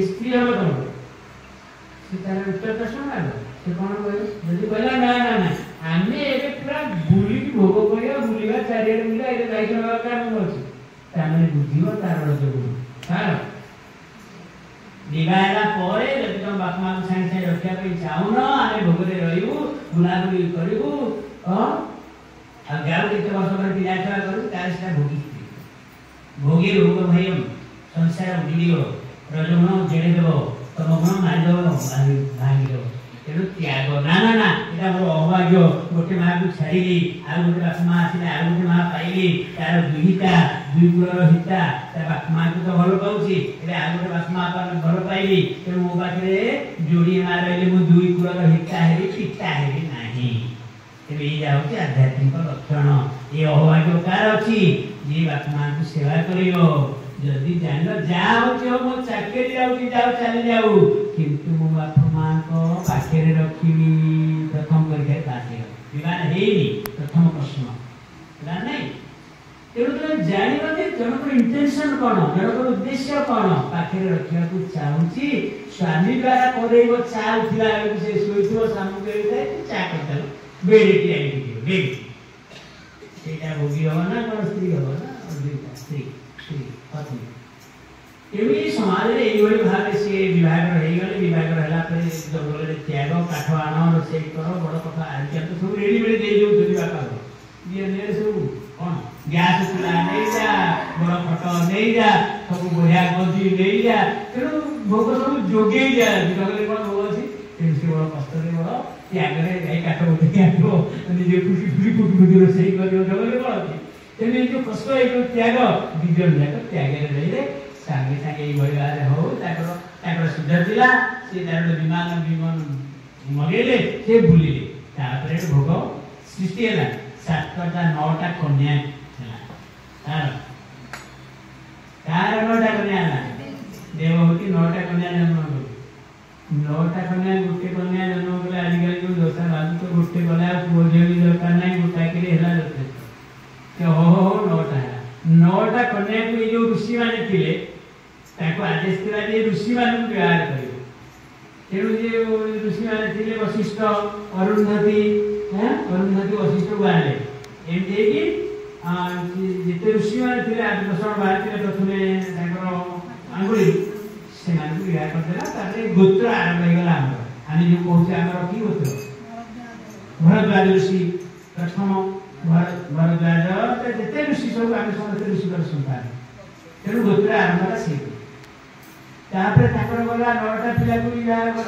स्त्री हम तुम सीतार उत्तर शुणा से कौन कहला ना ना ना आम ए पूरा बुली भोग कर बुलवा चारिड़े बुला ये दायित्व काम अच्छे ताने बुझिव तार रजगुण तार विवाहला परे जदि तुम बापा माँ को साइड साइड रखा चाहून आम भोगरे रही बुलाबुली करूँ गाँव केत वर्ष पर पिला छुआ करूँ तार से भोगी भोगी रोग भय संसार उड़ी रजगुण जेड़ेदेव तम गुण मारिदेव भांगीदेव तेणु त्याग ना ना ना यहाँ मोर अभाग्य गोटे माँ को छाड़ी आउ गोटे बाप माँ आसला आउ गोटे माँ पाइली तार दुहिता दुई कूलर हिता बाप माँ को तो भल पाऊँगी आउ गोटे बाप माँ भल पाइली तेणु मो पाखे जोड़ी माँ रही मुझे दुई कूलर हिता हेरी पिता हेरी नहीं तेज ये हूँ आध्यात्मिक लक्षण ये अभाग्य कार अच्छी ये बाप माँ को सेवा कर जदि जान जाओ मो चाकरी जाओ चली जाऊ किंतु मो बाप माँ को पाखे रखी प्रथम परीक्षा पास विवाह है प्रथम प्रश्न नहीं तेणु तुम जानवे जनक इंटेंशन कौन जनक उद्देश्य कौन पाखे रखा चाहूँगी स्वामी द्वारा करेब चा उठला से शोथ सामग्री चा कर बेड़ी सेटा भोगी हम ना कौन स्त्री हम ना स्त्री स्त्री पत्नी एवं समाज में ये भाव सी विभाग जंगल त्याग काठ आण रोसे कर बड़ कथा आजकल तो सब रेडीमेड दे दे बापा दिए सब कौन गैस चूल्हा नहीं जा बड़ खट नहीं जा सब बढ़िया गंजी नहीं जा तेणु भोग सब जोगे जा जंगल कौन भोग अच्छी तेणु से बड़ कष्ट बड़ त्याग गाई काठ उठे आठ निजे खुशी खुशी कुटी कुटी रोसे कर जंगल कौन अच्छी तेणु जो कष्ट ये त्याग दिजन जाक त्याग रही सागे सागे ये हो सुधर दिला से विमान विमान मगेले से बुलिले भोग सृष्टि है 7टा 9टा कन्या कार 9टा कन्या देवहूति 9टा कन्या जन्म 9टा कन्या गोटे कन्या जन्म कले आजिकल जो दशा बाजू तो गोटे गला पुओ झी दरकार ना गोटा के हो 9टा कन्या को ये जो ऋषि मैंने थे आदेश था ऋषि मान व्यवहार कर तेणु ऋषि मैंने थे वशिष्ठ अरुंधति वशिष्ठ को आने एमती जिते ऋषि मैंने थे 8 जन बाहर प्रथम आंगुली से व्यवहार करदेला गोत्र आरंभ होगा आम जो कहे आम कि गोत्र भरद्वाज ऋषि प्रथम भरद्वाज जिते ऋषि सब आम समस्त ऋषि संतान तेणु गोत्र आरंभ से गला 9टा पिला को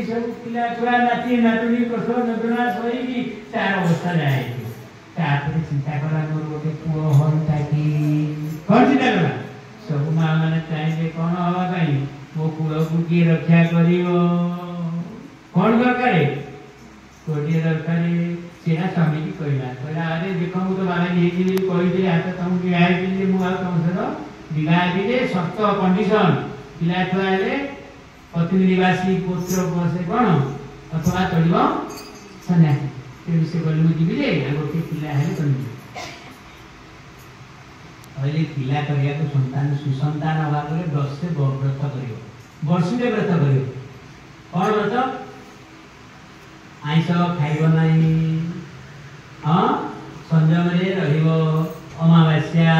सब पिला छुआ नाती नातुणी कस नदना सही तार अवस्था जाए चिंता कला मोर गोटे पुओ हंता कि कौन चिंता कला सब माँ मैंने चाहिए कौन हाँपाई मो कूल को किए रक्षा कर कौन दरकार गोटे दरकार सीधा स्वामी की कहला अरे देख मुझे तो बाबा कही हाथ तुमको बिहार मुझे तुम सर विवाह दिए सख्त कंडीशन पिला छुआ पत्नी निवासी पुत्र से कौन अथवा चलो सन्यासी तेणु से कहली मुझे गोटे पिला है कहले पिला करने को संतान सुसंतान अभाव 10 से व्रत कर वर्षे व्रत कर कौन व्रत आईस खाइब ना हाँ संयम अमावास्या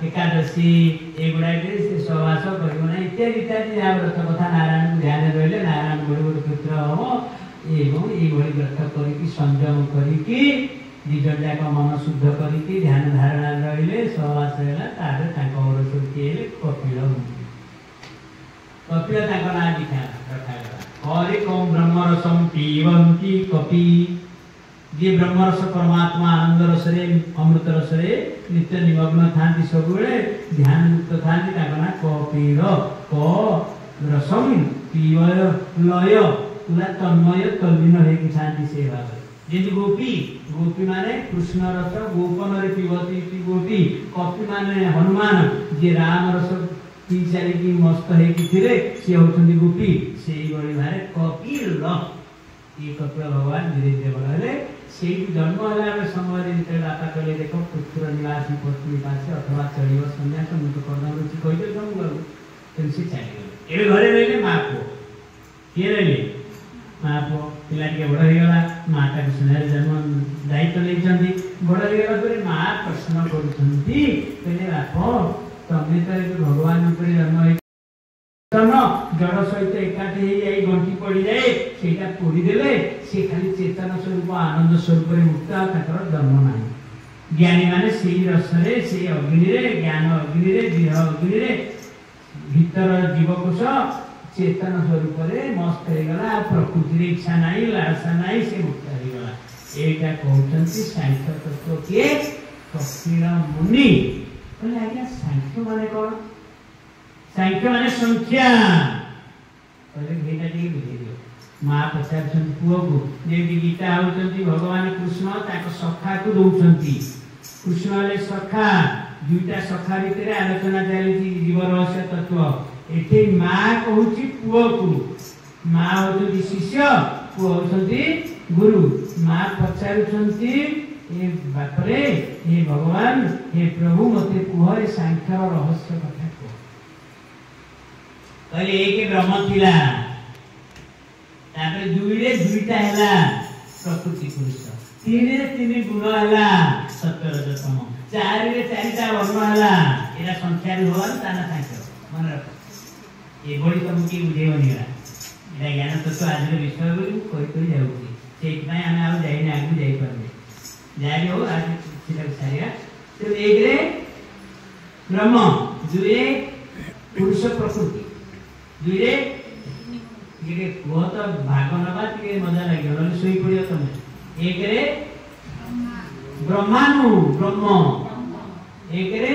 एकादशी एगुड़ा सहवास करना इत्यादि इत्यादि जहाँ व्रत कथा नारायण को ध्यान रही नारायण गोटे गोटे पुत्र हम एवं ये व्रत कर संयम करके निजन जाक मन शुद्ध करके ध्यान धारणा रही सहवास है कपिल कपिल ना लिखा रखा हरे कौम ब्रह्मरसम पीवंती कपि जी ब्रह्मरस परमात्मा आनंद रसरे अमृत रसरे नित्य निमग्न था सब ध्यान मुक्त था कपिल क रसम पीव लय पूरा तन्मय तल्लीन होती से भाव जी गोपी गोपी माने कृष्ण रस गोपन पीवती गोपी कपि माने हनुमान जी राम रस पी सारी मस्त होते सी होती गोपी से भाई कपिल ये कपिल भगवान धीरे धीरे बड़े से जन्म है समय जो बापा कहले देख पुत्र निवासी पत्नी पास अथवा चलो सन्यास मुझे कर्म रुचि कहीदे तुमको तेणु सी चलीगले ये घरे रही माँ पुओ किए रहे माँ पु पिला टे बड़ होगा माँ का सुना जन्म दायित्व नहीं बड़ होगा माँ प्रश्न कर बाप तमें तो भगवान जन्म जड़ सहित एकाठी गंठी पड़ जाए से पोड़ीदे सी खाली चेतन स्वरूप आनंद स्वरूप मुक्त जन्म ना ज्ञानी माने से रसरे से अग्नि ज्ञान अग्नि देह अग्नि भीतर जीवकोश चेतन स्वरूप मस्त होगा प्रकृति इच्छा ना लालसा ना से मुक्त होगा यहाँ कहते सांख्य तत्व किए कपिल मुनि बोले आज्ञा सांख्य माने कौन सांख्य माने संख्या बुझे माँ पचार पुओ को गीता होती भगवान कृष्ण सखा को दौरान कृष्ण वाले सखा दुईटा सखा भितर आलोचना चली जीव रहस्य तत्व ये माँ कहूँ पुओ को माँ होती शिष्य पुओ होती गुरु माँ पचारुंटे ये बापरे हे भगवान हे प्रभु मते कुह सांख्य रहस्य कथा कह कहले एक ब्रह्म थिला तापर दुईरे दुईटा हैला प्रकृति पुरुष तीन रे तीन गुण हैला सत्य रजतम चार रे चारिटा वर्ण हैला एरा संख्या रे होल ताना सांख्य मन रख ए बड़ी तुमके बुझेवनी एरा ज्ञान तत्व आज विषय बोली कोई जाउची ठीक नाही आमे आ जाईने आगु जाई परबे जाई हो आज सिला सारिया तो एक रे ब्रह्म दुई रे पुरुष प्रकृति दुई रे ये बहुत भाग नबा टिके मजा लागे नले सोई पड़ियो तमे एक रे ब्रह्मानु ब्रह्म एक रे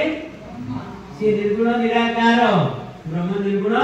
से निर्गुण निराकार ब्रह्म निर्गुण